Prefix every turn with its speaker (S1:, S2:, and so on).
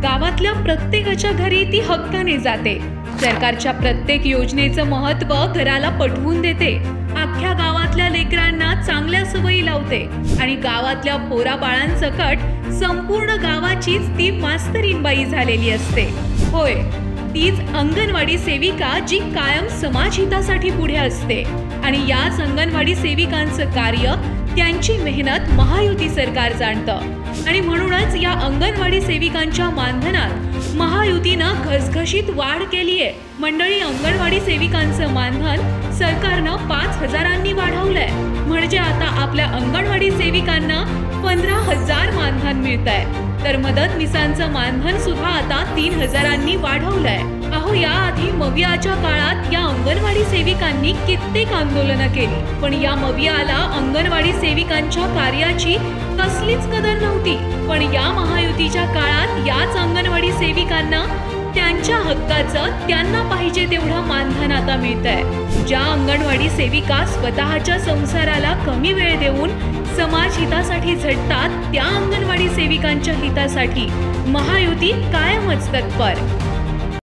S1: गावातल्या प्रत्येकाच्या घरी ती हक्काने जाते। सरकारच्या प्रत्येक योजनेचं महत्त्व घराला पटवून देते। अख्ख्या गावातल्या लेकरांना चांगल्या सवयी लावते आणि गावातल्या पोरा बाळांसकट संपूर्ण गावाचीच ती मास्तरीनबाई झालेली असते। होय, तीच अंगणवाडी सेविका जी कायम समाजहितासाठी पुढे असते। आणि याच अंगणवाडी सेविकांचं कार्य, त्यांची मेहनत महायुती सरकार जाणतं आणि म्हणूनच या अंगणवाडी सेविकांच्या मानधनात महायुतीनं घसघशीत वाढ केली आहे। मंडळी, अंगणवाडी सेविकांचं मानधन सरकारनं 5,000 वाढवलंय। म्हणजे आता आपल्या अंगणवाडी सेविकांना 15,000 मानधन मिळतंय, तर मदतनीसांचं मानधन सुद्धा आता 3,000 वाढवलंय। अहो, याआधी मवियाच्या काळात या अंगणवाडी सेविकांनी कित्येक आंदोलनं केली, पण या मवियाला अंगणवाडी सेविकांच्या कार्याची कसलीच कदर नव्हती। पण या महायुतीच्या काळात याच अंगणवाडी सेविकांना त्यांच्या हक्काचं त्यांना पाहिजे तेवढं मानधन आता मिळतंय। ज्या अंगणवाडी सेविका स्वतःच्या संसाराला कमी वेळ देऊन समाज हितासाठी झटतात, त्या अंगणवाडी सेविकांच्या हितासाठी महायुती कायमच तत्पर।